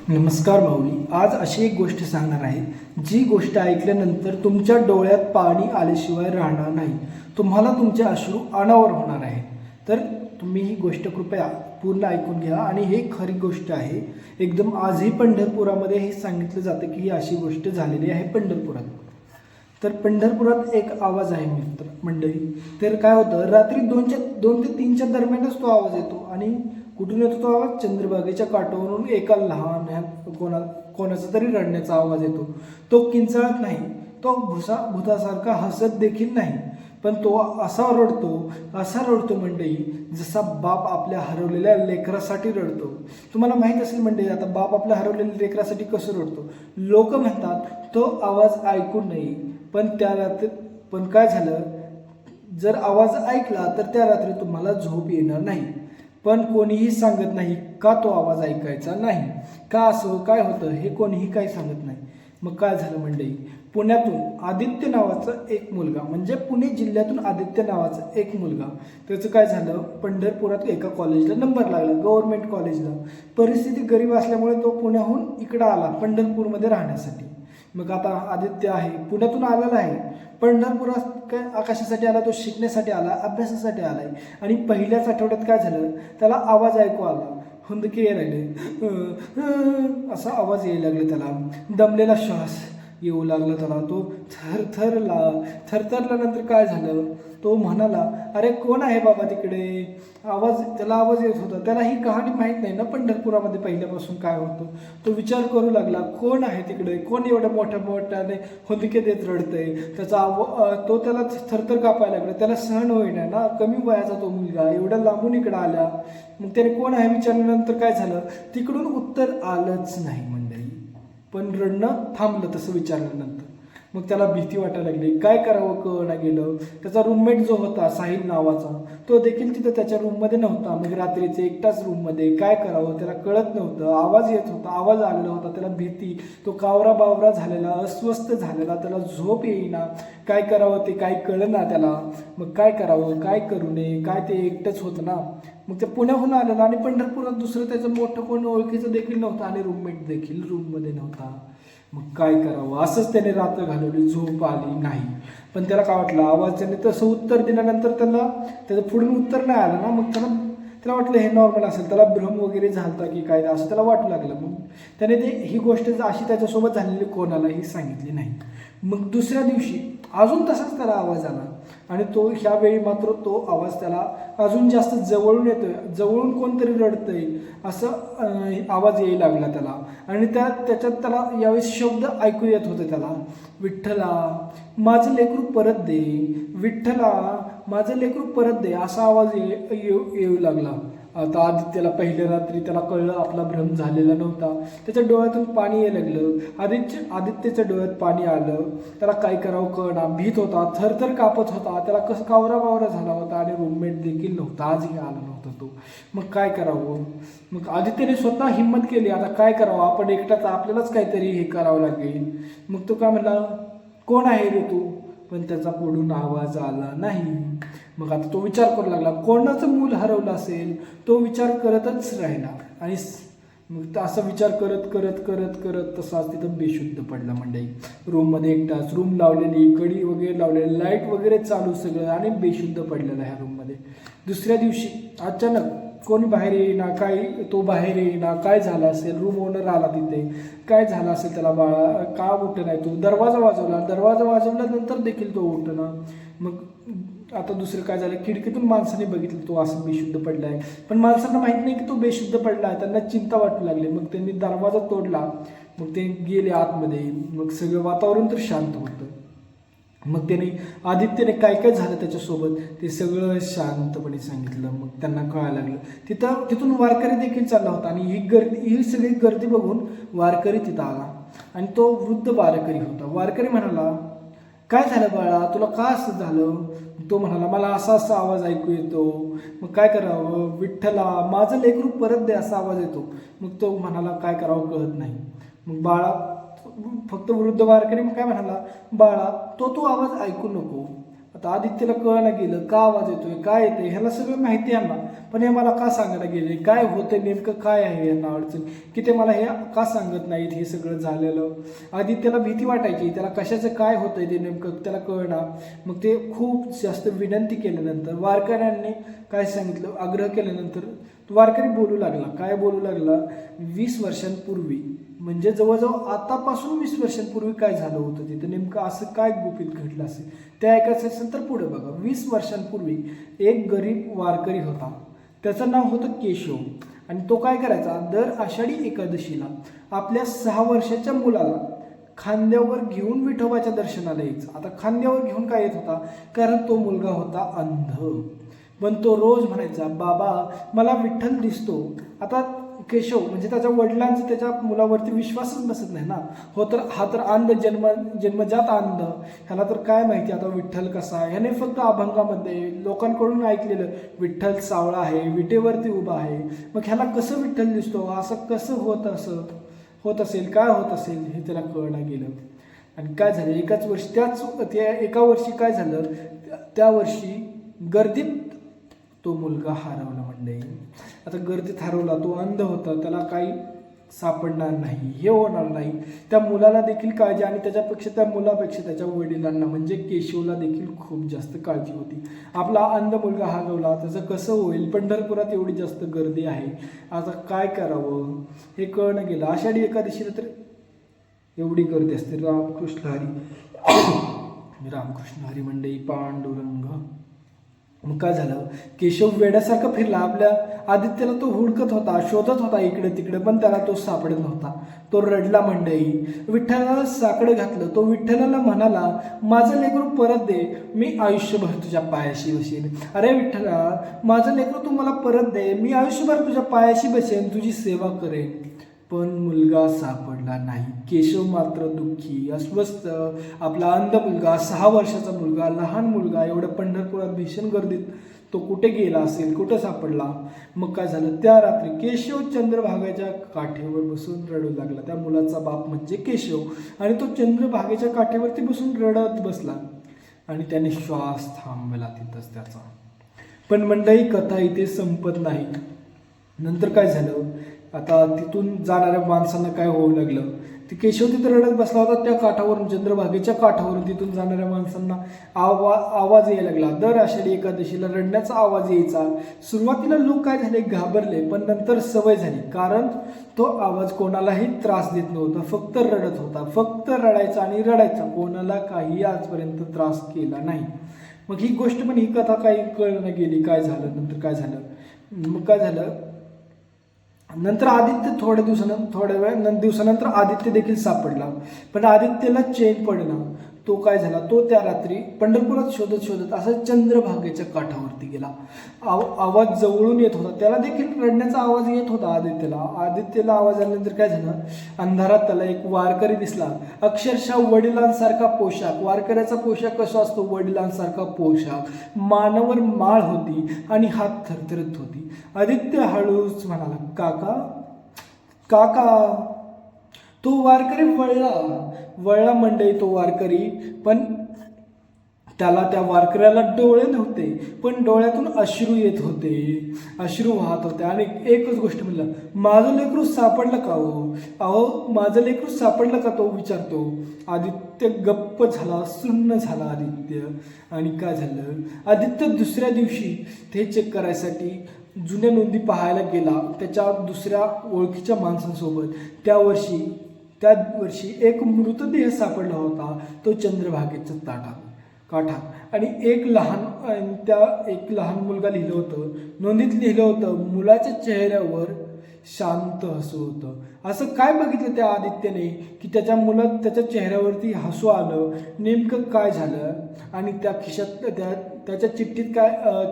नमस्कार माऊली. आज अशी एक गोष्ट सांगणार आहे, जी गोष्ट ऐकल्यानंतर तुमच्या डोळ्यात पाणी आल्याशिवाय राहणार नाही. तुम्हाला तुमचे अश्रू अनावर होणार आहे. तर तुम्ही ही गोष्ट कृपया पूर्ण ऐकून घ्या. आणि ही खरी गोष्ट आहे. एकदम आजही पंढरपुरामध्ये हे सांगितलं जातं की ही अशी गोष्ट झालेली आहे पंढरपुरात. तर पंढरपुरात एक आवाज आहे मित्र मंडळी. तर काय होतं, रात्री 2 ते 3च्या दरम्यानच तो आवाज येतो. आणि कुठून येतो तो आवाज? चंद्रभागेच्या काठावरून एका लहान कोणाचा तरी रडण्याचा आवाज येतो. तो किंचाळत नाही, तो भुतासारखा हसत देखील नाही, पण तो असा रडतो मंडळी, जसा बाप आपल्या हरवलेल्या लेकरासाठी रडतो. तुम्हाला माहीत असेल मंडळी, आता बाप आपल्या हरवलेल्या लेकरासाठी कसं रडतो. लोक म्हणतात तो आवाज ऐकू नये, पण काय झालं, जर आवाज ऐकला तर त्या रात्री तुम्हाला झोप येणार नाही. पण कोणीही सांगत नाही का तो आवाज ऐकायचा नाही, का असं काय होतं हे कोणीही काही सांगत नाही. मग काय झालं मंडळी, पुण्यातून आदित्य नावाचा एक मुलगा, म्हणजे पुणे जिल्ह्यातून आदित्य नावाचा एक मुलगा, त्याचं काय झालं, पंढरपुरात एका कॉलेजला नंबर लागला, गव्हर्नमेंट कॉलेजला. परिस्थिती गरीब असल्यामुळे तो पुण्याहून इकडं आला पंढरपूरमध्ये राहण्यासाठी. मग आता आदित्य आहे, पुण्यातून आलेला आहे, पंढरपुरात काय आकाशासाठी आला, तो शिकण्यासाठी आला, अभ्यासासाठी आलाय. आणि पहिल्याच आठवड्यात काय झालं, त्याला आवाज ऐकू आला, हुंदके यायला लागले, असा आवाज यायला लागला, त्याला दमलेला श्वास येऊ लागला, त्याला तो थरथरल्यानंतर काय झालं, तो म्हणाला, अरे कोण आहे बाबा तिकडे. त्याला आवाज येत होता. त्याला ही कहाणी माहीत नाही ना पंढरपुरामध्ये पहिल्यापासून काय होतं. तो विचार करू लागला, कोण आहे तिकडे, कोण एवढ्या मोठ्याने हुंदके देत रडतंय. त्याला थरथर कापायला लागला, त्याला सहन होईना ना, कमी वयाचा तो मुलगा एवढ्या लांबून इकडं आला. मग त्याने कोण आहे विचारल्यानंतर काय झालं, तिकडून उत्तर आलंच नाही मंडळी. पण रडणं थांबलं तसं विचारल्यानंतर. मग त्याला भीती वाटायला लागली, काय करावं कळना गेलं. त्याचा रूममेट जो होता साहिल नावाचा, तो देखील तिथं त्याच्या रूममध्ये नव्हता. मग रात्रीचे एकटाच रूममध्ये काय करावं त्याला कळत नव्हतं. आवाज येत होता, आवाज आलेला होता, त्याला भीती, तो कावरा बावरा झालेला, अस्वस्थ झालेला, त्याला झोप येईना, काय करावं ते काय कळना त्याला. मग काय करावं, काय करू नये, काय ते एकटंच होतं ना. मग ते पुण्याहून आलेलं आणि पंढरपुरात दुसरं त्याचं मोठं कोण ओळखीचं देखील नव्हतं आणि रूममेट देखील रूममध्ये नव्हता. मग काय करावं, असंच त्याने रात्र घालवली, झोप आली नाही. पण त्याला काय वाटलं, आवाजाने तसं उत्तर दिल्यानंतर त्याचं पुढून उत्तर नाही आलं ना. मग त्याला वाटलं हे नॉर्मल असेल, त्याला भ्रम वगैरे झालता की काय, असं त्याला वाटू लागलं. मग त्याने ही गोष्ट अशी त्याच्यासोबत झालेली कोणालाही सांगितली नाही. मग दुसऱ्या दिवशी अजून तसाच त्याला आवाज आला. आणि ह्यावेळी मात्र तो आवाज त्याला अजून जास्त जवळून येतोय, जवळून कोणतरी रडतंय असं आवाज यायला लागला त्याला. आणि त्याच्यात त्याला यावेळी शब्द ऐकू येत होते त्याला, विठ्ठला माझं लेकरू परत दे, विठ्ठला माझं लेकरू परत दे, असा आवाज येऊ लागला. आता आदित्यला पहिल्या रात्री त्याला कळलं आपला भ्रम झालेला नव्हता. त्याच्या डोळ्यातून पाणी यायला लागलं. आदित्यच्या डोळ्यात पाणी आलं. त्याला काय करावं कळना, भीत होता, थरथर कापत होता, त्याला कसं कावरा बावरा झाला होता. आणि रूममेट देखील नव्हता, आजही आला नव्हता तो. मग काय करावं. मग आदित्यने स्वतः हिंमत केली, आता काय करावं, आपण एकटाच, आपल्यालाच काहीतरी हे करावं लागेल. मग तो काय म्हणला, कोण आहे रे तू. पण त्याचा पुढून आवाज आला नाही. मग आता तो विचार करू लागला, कोणाचं मूल हरवलं असेल. तो विचार करतच राहिला. आणि मग असं विचार करत करत करत करत तसाच तिथं बेशुद्ध पडला मंडळी. रूममध्ये एकटाच, रूम लावलेली, कडी वगैरे लावलेली, लाईट वगैरे चालू सगळं, आणि बेशुद्ध पडलेला ह्या रूममध्ये. दुसऱ्या दिवशी अचानक कोणी बाहेर येईना, तो बाहेर येईना, काय झालं असेल. रूम ओनर आला तिथे, काय झालं असेल त्याला, बाळा का उठं नाही तू. दरवाजा वाजवल्यानंतर देखील तो उठना. मग आता दुसरं काय झालं, खिडकीतून माणसाने बघितलं तो असं बेशुद्ध पडला आहे. पण माणसांना माहीत नाही की तो बेशुद्ध पडला आहे. त्यांना चिंता वाटू लागली. मग त्यांनी दरवाजा तोडला. मग ते गेले आतमध्ये. मग सगळं वातावरण तर शांत होतं. मग आदित्यने काय काय झालं त्याच्यासोबत ते सगळं शांतपणे सांगितलं. मग त्यांना कळायला लागलं. तिथून वारकरी देखील चालला होता. आणि ही सगळी गर्दी बघून वारकरी तिथं आला. आणि तो वृद्ध वारकरी होता. वारकरी म्हणाला, काय झालं बाळा, तुला का असं झालं. तो म्हणाला, मला असा आवाज ऐकू येतो. मग काय करावं, विठ्ठला माझं लेकरू परत दे, असा आवाज येतो. मग तो म्हणाला, काय करावं कळत नाही. मग फक्त वृद्ध वारकरी मग काय म्हणाला, बाळा तो आवाज ऐकू नको. आता आदित्यला कळणं गेलं का आवाज येतोय, काय येतंय, ह्याला सगळं माहिती आहे ना, पण हे मला का सांगायला गेले, काय होतंय नेमकं, काय आहे यांना अडचण, की ते मला हे का सांगत नाहीत हे सगळं झालेलं. आदित्यला भीती वाटायची, त्याला कशाचं काय होतंय ते नेमकं त्याला कळणार. मग ते खूप जास्त विनंती केल्यानंतर वारकऱ्यांनी काय सांगितलं, आग्रह केल्यानंतर वारकरी बोलू लागला. काय बोलू लागला, 20 वर्षांपूर्वी म्हणजे जवळजवळ आतापासून 20 वर्षांपूर्वी काय झालं होतं तिथं नेमकं, असं काय गुपित घडलं असेल ते ऐकायचं असेल तर पुढे बघा. 20 वर्षांपूर्वी एक गरीब वारकरी होता, त्याचं नाव होतं केशव. आणि तो काय करायचा, दर आषाढी एकादशीला आपल्या 6 वर्षाच्या मुलाला खांद्यावर घेऊन विठोबाच्या दर्शनाला यायचा. आता खांद्यावर घेऊन काय येत होता, कारण तो मुलगा होता अंध. पण तो रोज म्हणायचा, बाबा मला विठ्ठल दिसतो. आता केशव म्हणजे त्याच्या वडिलांचा त्याच्या मुलावरती विश्वासच बसत नाही ना. हो तर हा तर अंध, जन्मजात अंध, ह्याला तर काय माहिती आता विठ्ठल कसा आहे. ह्याने फक्त अभंगामध्ये लोकांकडून ऐकलेलं विठ्ठल सावळा आहे, विटेवरती उभा आहे, मग ह्याला कसं विठ्ठल दिसतो, असं कसं होत असेल, काय होत असेल हे त्याला कळणं गेलं. आणि काय झालं, एकाच वर्षी त्या एका वर्षी काय झालं, त्या वर्षी गर्दीत तो मुलगा हरवला मंडळी. आता गर्दीत हरवला, तो अंध होता, त्याला काही सापडणार नाही, हे होणार नाही. त्या मुलाला देखील काळजी, आणि त्या मुलापेक्षा त्याच्या वडिलांना म्हणजे केशवला देखील खूप जास्त काळजी होती. आपला अंध मुलगा हरवला, त्याचं कसं होईल, पंढरपुरात एवढी जास्त गर्दी आहे, आता काय करावं हे कळणं गेलं. आषाढी एकादशीला तर एवढी गर्दी असते. रामकृष्ण हरी मंडळी, पांडुरंग. मग काय झालं, केशव वेड्यासारखा फिरला. आपल्या आदित्यला तो हुडकत होता, शोधत होता इकडे तिकडे, पण त्याला तो सापडत नव्हता. तो रडला मंडळी, विठ्ठलाला साकडं घातलं. तो विठ्ठलाला म्हणाला, माझं लेकरू परत दे, मी आयुष्यभर तुझ्या पायाशी बसेन. अरे विठ्ठला, माझं लेकरू तू मला परत दे, मी आयुष्यभर तुझ्या पायाशी बसेन, तुझी सेवा करेन. पण मुलगा सापडला नाही. केशव मात्र दुःखी, अस्वस्थ. आपला अंध मुलगा, 6 वर्षाचा मुलगा, लहान मुलगा, एवढ्या पंढरपुरात भीषण गर्दीत तो कुठे गेला असेल, कुठं सापडला. मग काय झालं, त्या रात्री केशव चंद्रभागेच्या काठेवर बसून रडू लागला. त्या मुलाचा बाप म्हणजे केशव, आणि तो चंद्रभागेच्या काठेवरती बसून रडत बसला, आणि त्याने श्वास थांबला तिथंच त्याचा. पण मंडळी, कथा इथे संपत नाही. नंतर काय झालं, आता तिथून जाणाऱ्या माणसांना काय होऊ लागलं, ते केशव तिथं रडत बसला होता त्या काठावरून, चंद्रभागेच्या काठावरून. तिथून जाणाऱ्या माणसांना आवाज यायला लागला. दर आषाढी एकादशीला रडण्याचा आवाज यायचा. सुरुवातीला लोक काय झाले, घाबरले, पण नंतर सवय झाली, कारण तो आवाज कोणालाही त्रास देत नव्हता, फक्त रडत होता, फक्त रडायचा आणि रडायचा, कोणाला काही आजपर्यंत त्रास केला नाही. मग ही गोष्ट पण, ही कथा काही कळणं गेली, काय झालं नंतर काय झालं. मग काय झालं, नंतर आदित्य थोड्या दिवसानंतर आदित्य देखील सापडला. पण आदित्यला चैन पडला. तो काय झाला, तो त्या रात्री पंढरपुरात शोधत असं चंद्रभागेच्या काठावरती गेला. आवाज जवळून येत होता, त्याला देखील रडण्याचा आवाज येत होता आदित्यला आवाज आल्यानंतर काय झालं, अंधारात त्याला एक वारकरी दिसला. अक्षरशः वडिलांसारखा पोशाख, वारकऱ्याचा पोशाख कसा असतो, वडिलांसारखा पोशाख, मानावर माळ होती आणि हात थरथरत होती. आदित्य हळूच म्हणाला, काका काका. तो वारकरी वळला मंडळी, तो वारकरी. पण त्या वारकऱ्याला डोळे नव्हते, पण डोळ्यातून अश्रू येत होते, अश्रू वाहत होते. आणि एकच गोष्ट म्हणलं, माझं लेकरू सापडलं का हो, अहो माझं लेकरू सापडलं का, तो विचारतो. आदित्य गप्प झाला, सुन्न झाला आदित्य. आणि काय झालं, आदित्य दुसऱ्या दिवशी ते चेक करायसाठी जुन्या नोंदी पाहायला गेला त्याच्या दुसऱ्या ओळखीच्या माणसांसोबत. त्या वर्षी एक मृतदेह सापडला होता, तो चंद्रभागेच्या काठात. आणि एक लहान मुलगा लिहिलं होतं, नोंदीत लिहिलं होतं, मुलाच्या चेहऱ्यावर शांत हसू होतं. असं काय बघितलं त्या आदित्यने की त्याच्या चेहऱ्यावरती हसू आलं, नेमकं काय झालं. आणि त्याच्या चिठ्ठीत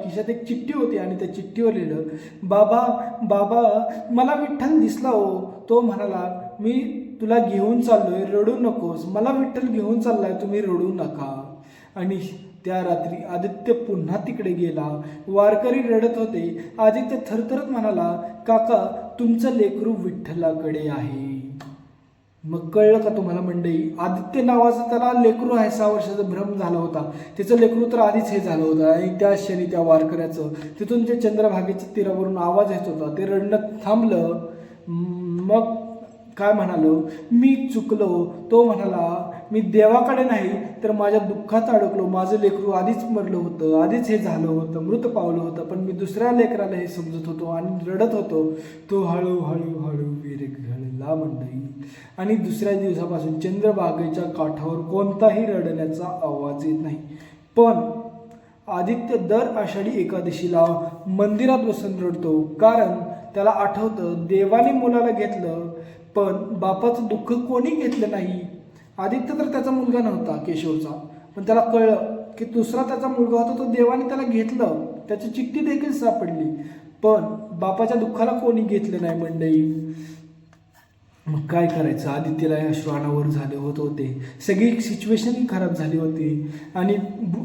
खिशात एक चिठ्ठी होती, आणि त्या चिठ्ठीवर लिहिलं, बाबा मला विठ्ठल दिसला हो. तो म्हणाला, मी तुला घेऊन चाललोय, रडू नकोस, मला विठ्ठल घेऊन चाललाय, तुम्ही रडू नका. आणि त्या रात्री आदित्य पुन्हा तिकडे गेला. वारकरी रडत होते. आदित्य थरथरत म्हणाला, काका तुमचं लेकरू विठ्ठलाकडे आहे. मग कळलं का तुम्हाला मंडळी? आदित्य नावाचा त्याला लेकरू आहे, 6 वर्षाचा भ्रम झाला होता. त्याचं लेकरू तर आधीच हे झालं होतं आणि त्या क्षणी त्या वारकऱ्याचं तिथून जे चंद्रभागेच्या तीरावरून आवाज येत होता ते रडणं थांबलं. मग काय म्हणालो, मी चुकलो. तो म्हणाला, मी देवाकडे नाही तर माझ्या दुःखात अडकलो. माझं लेकरू आधीच मरलं होतं, आधीच हे झालं होतं, मृत पावलं होतं, पण मी दुसऱ्या लेकराला हे समजत होतो आणि रडत होतो. तो हळूहळू विरघळला मंडळी. आणि दुसऱ्या दिवसापासून चंद्रभागेच्या काठावर कोणताही रडण्याचा आवाज येत नाही. पण आदित्य दर आषाढी एकादशीला मंदिरात बसून रडतो, कारण त्याला आठवतं देवाने मुलाला घेतलं पण बापाचं दुःख कोणी घेतलं नाही. आदित्य तर त्याचा मुलगा नव्हता केशवचा, पण त्याला कळलं की दुसरा त्याचा मुलगा होता, तो देवाने त्याला घेतलं, त्याची चिठ्ठी देखील सापडली, पण बापाच्या दुःखाला कोणी घेतलं नाही मंडळी. मग काय करायचं? आदित्यला या श्वानावर झाले होते, सगळी सिच्युएशनही खराब झाली होती. आणि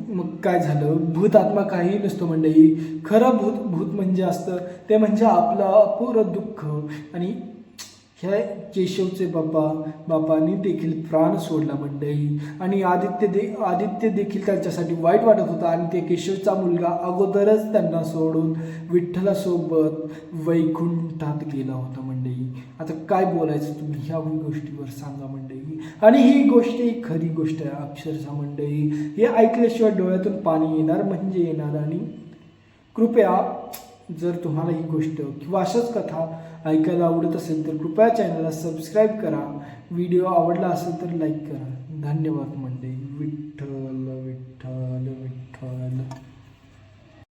मग काय झालं, भूत आत्मा काही नसतो मंडळी. खरं भूत म्हणजे असतं ते म्हणजे आपलं अपुरं दुःख. आणि ह्या केशवचे बापांनी देखील प्राण सोडला मंडळी. आणि आदित्य देखील त्यांच्यासाठी वाईट वाटत होता. आणि ते केशवचा मुलगा अगोदरच त्यांना सोडून विठ्ठलासोबत वैकुंठात गेला होता मंडळी. आता काय बोलायचं तुम्ही ह्या गोष्टीवर सांगा मंडळी. आणि ही गोष्ट ही खरी गोष्ट आहे अक्षरशः मंडळी. हे ऐकल्याशिवाय डोळ्यातून पाणी येणार म्हणजे येणार. आणि कृपया जर तुम्हाला ही गोष्ट किंवा अशाच कथा ऐकायला आवडत असेल तर कृपया चॅनलला सबस्क्राईब करा. व्हिडिओ आवडला असेल तर लाईक करा. धन्यवाद मंडळी.